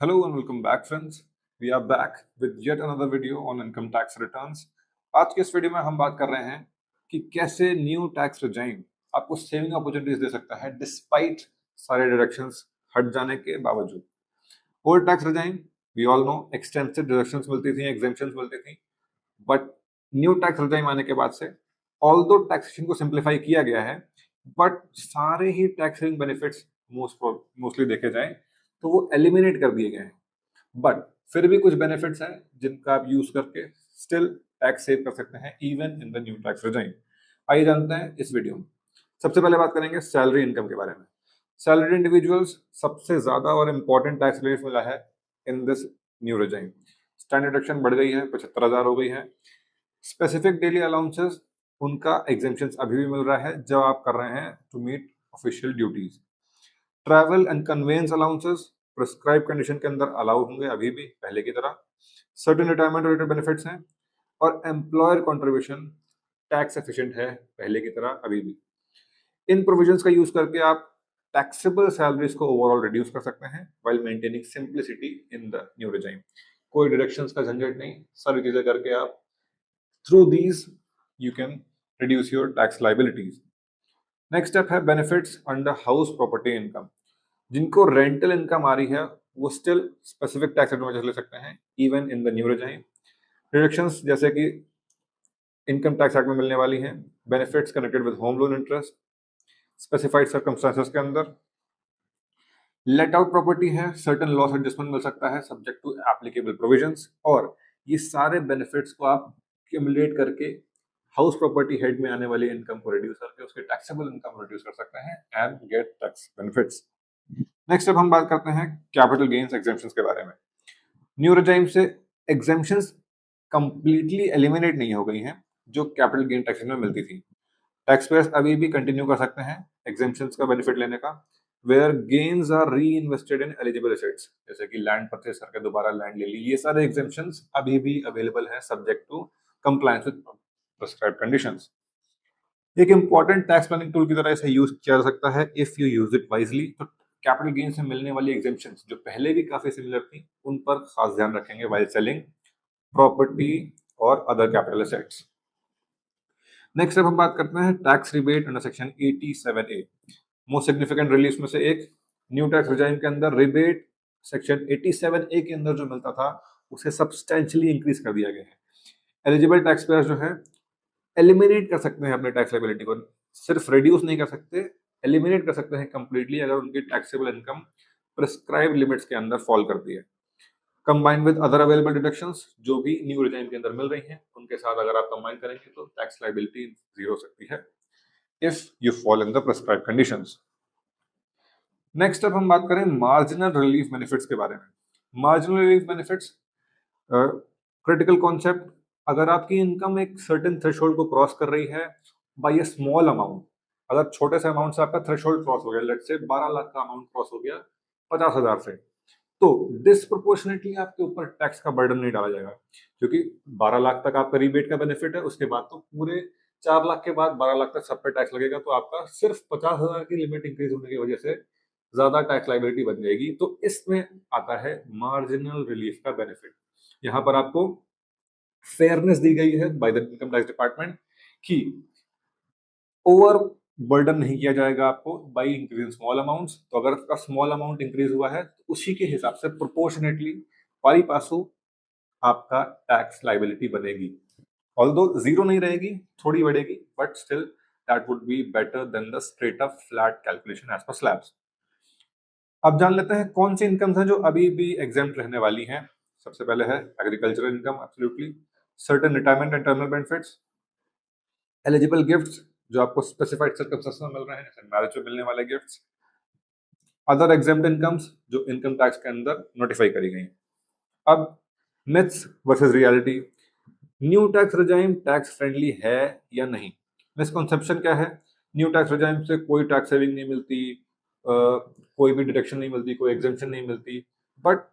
Hello and welcome back friends. We are back with yet another video on income tax returns. आज के इस video में हम बात कर रहे हैं कि कैसे न्यू टैक्स रिजाइम आपको सेविंग अपॉर्चुनिटीज दे सकता है डिस्पाइट सारे डिडक्शंस हट जाने के बावजूद। Old tax regime we all know extensive deductions मिलती थी, एग्जेम्पशंस मिलती थी, बट न्यू टैक्स रिजाइम आने के बाद से ऑल्दो टैक्सेशन को सिंप्लीफाई किया गया है, बट सारे ही टैक्स सेविंग बेनिफिट्स मोस्टली देखे जाए तो वो एलिमिनेट कर दिए गए हैं। बट फिर भी कुछ बेनिफिट्स हैं जिनका आप यूज करके स्टिल टैक्स सेव कर सकते हैं even in the new tax regime. आइए जानते हैं इस वीडियो में। सबसे पहले बात करेंगे सैलरी इनकम के बारे में। सैलरी इंडिविजुअल्स सबसे ज्यादा और इम्पोर्टेंट टैक्स रिलीफ मिला है in this new regime. Standard deduction बढ़ गई है, 75,000 हो गई है। स्पेसिफिक डेली अलाउंसेस उनका एग्जेम्पशन अभी भी मिल रहा है जब आप कर रहे हैं to meet official duties. Travel and conveyance allowances prescribe condition के अंदर अलाउ होंगे अभी भी पहले की तरह। सर्टेन रिटायरमेंट रिलेटेड बेनिफिट्स हैं और एम्प्लॉयर कंट्रीब्यूशन टैक्स एफिशिएंट है पहले की तरह अभी भी। इन प्रोविजंस का यूज करके आप टैक्सेबल सैलरीज को ओवरऑल रिड्यूस कर सकते हैं while maintaining simplicity in the new regime. कोई डिडक्शंस का झंझट नहीं, सारी चीजें करके आप through these you can reduce your tax liabilities. Next step है benefits under house property income. जिनको रेंटल इनकम आ रही है वो स्टिल स्पेसिफिक टैक्स एडवांटेज ले सकते हैं even in the new regime. Deductions जैसे कि इनकम टैक्स एक्ट में मिलने वाली हैं, benefits connected with home loan interest specified circumstances के अंदर। लेट आउट प्रॉपर्टी है, सर्टेन लॉस एडजस्टमेंट मिल सकता है सब्जेक्ट टू एप्लीकेबल प्रोविजंस। और ये सारे बेनिफिट्स को आप क्यूमुलेट करके हाउस प्रॉपर्टी हेड में आने वाली इनकम को रिड्यूस करके उसके टैक्सेबल इनकम रिड्यूस कर सकते हैं and get tax benefits. Next अब हम बात करते हैं कैपिटल गेन्स एग्जेम्पशंस के बारे में। न्यू रिजाइम से एग्जेम्पशंस कंप्लीटली एलिमिनेट नहीं हो गई हैं जो कैपिटल गेन टैक्सेशन में मिलती थी। टैक्स पेयर्स अभी भी कंटिन्यू कर सकते हैं एग्जेम्पशंस का बेनिफिट लेने का, वेयर गेन्स आर री इन्वेस्टेड इन एलिजिबल एसेट्स, जैसे कि लैंड परचेस करके दोबारा लैंड ले ली। ये सारे एग्जेम्पशंस अभी भी अवेलेबल है subject to compliance with prescribed conditions. एक इंपॉर्टेंट टैक्स प्लानिंग टूल की तरह इसे यूज किया जा सकता है if you use it wisely. तो कैपिटल गेन से मिलने वाली एग्जेम्पशंस जो पहले भी काफी सिमिलर थी उन पर खास ध्यान रखेंगे व्हाइल सेलिंग प्रॉपर्टी और अदर कैपिटल एसेट्स। नेक्स्ट अब हम बात करते हैं tax rebate under section 87A। Most significant relief में से एक न्यू टैक्स रिजाइम के अंदर रिबेट सेक्शन 87A के अंदर जो मिलता था उसे सब्सटेंशियली इंक्रीज कर दिया गया है। एलिजिबल टैक्स पेयर्स जो है एलिमिनेट कर सकते हैं अपने टैक्स लायबिलिटी को, सिर्फ रिड्यूस नहीं कर सकते, एलिमिनेट कर सकते हैं कंप्लीटली अगर उनकी टैक्सेबल इनकम प्रिस्क्राइब लिमिट्स के अंदर फॉल करती है। Combine with other available deductions जो भी न्यू रिजाइम के अंदर मिल रही हैं उनके साथ अगर आप कंबाइन करेंगे तो टैक्स लायबिलिटी जीरो हो सकती है if you fall in the prescribe conditions. Next अब हम बात करें मार्जिनल रिलीफ बेनिफिट्स के बारे में। Marginal relief benefits critical concept. अगर आपकी इनकम एक सर्टेन थ्रेशोल्ड को क्रॉस कर रही है बाय अ स्मॉल अमाउंट, अगर छोटे से अमाउंट से आपका थ्रेशोल्ड क्रॉस हो गया, लेट्स से 12 लाख का अमाउंट क्रॉस हो गया 50,000 से, तो डिस्प्रोपोर्शनेटली आपके ऊपर टैक्स का बर्डन नहीं डाला जाएगा क्योंकि 12 लाख तक आपका रिबेट का बेनिफिट है। उसके बाद तो पूरे 4 लाख के बाद 12 लाख तक सब पे टैक्स लगेगा, तो आपका सिर्फ 50,000 की लिमिट इंक्रीज होने की वजह से ज्यादा टैक्स लायबिलिटी बन जाएगी। तो इसमें आता है मार्जिनल रिलीफ का बेनिफिट। यहाँ पर आपको फेयरनेस दी गई है by the income tax department कि ओवर बर्डन नहीं किया जाएगा आपको बाई इंक्रीज स्मॉल अमाउंट्स। तो अगर आपका स्मॉल अमाउंट इंक्रीज हुआ है तो उसी के हिसाब से प्रोपोर्शनेटली पारी पासु आपका टैक्स लायबिलिटी बनेगी। ऑल्दो जीरो नहीं रहेगी, थोड़ी बढ़ेगी, but still that would be better than the straight up flat calculation as per slabs. अब जान लेते हैं कौन सी इनकम्स हैं जो अभी भी एग्जेम्प्ट रहने वाली हैं। सबसे पहले है agricultural income, absolutely. Certain retirement and terminal benefits, eligible gifts जो आपको स्पेसिफाइड सर्कमस्टेंसेस में मिल रहे हैं जैसे मैरिज में मिलने वाले गिफ्ट्स, अदर एग्जेम्प्ट इनकम्स जो इनकम टैक्स के अंदर नोटिफाई करी गई। अब myths versus reality. New tax regime tax friendly है या नहीं? मिसकॉन्सेप्शन क्या है? न्यू टैक्स रिजाइम से कोई टैक्स सेविंग नहीं मिलती, कोई भी डिडक्शन नहीं मिलती, कोई एग्जेम्पशन नहीं मिलती। बट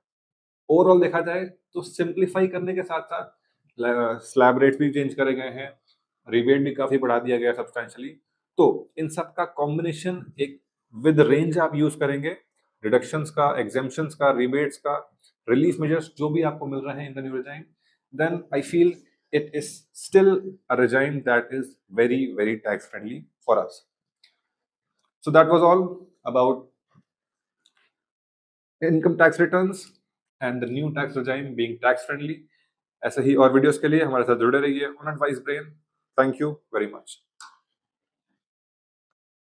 ओवरऑल देखा जाए तो सिंप्लीफाई करने के साथ साथ स्लैब रेट भी चेंज करे गए हैं, रिबेट भी काफी बढ़ा दिया गया सब्सटेंशियली। तो इन सब का कॉम्बिनेशन एक विद रेंज आप यूज करेंगे डिडक्शंस का, एग्जेम्पशंस का, रिबेट्स का, रिलीफ मेजर्स जो भी आपको मिल रहे हैं इन the new regime, then I feel it is still a regime that is very, very tax friendly for us. So that was all about income tax returns and the new tax regime being tax friendly. ऐसे ही और videos के लिए हमारे साथ जुड़े रहिए on advice brain. Thank you very much.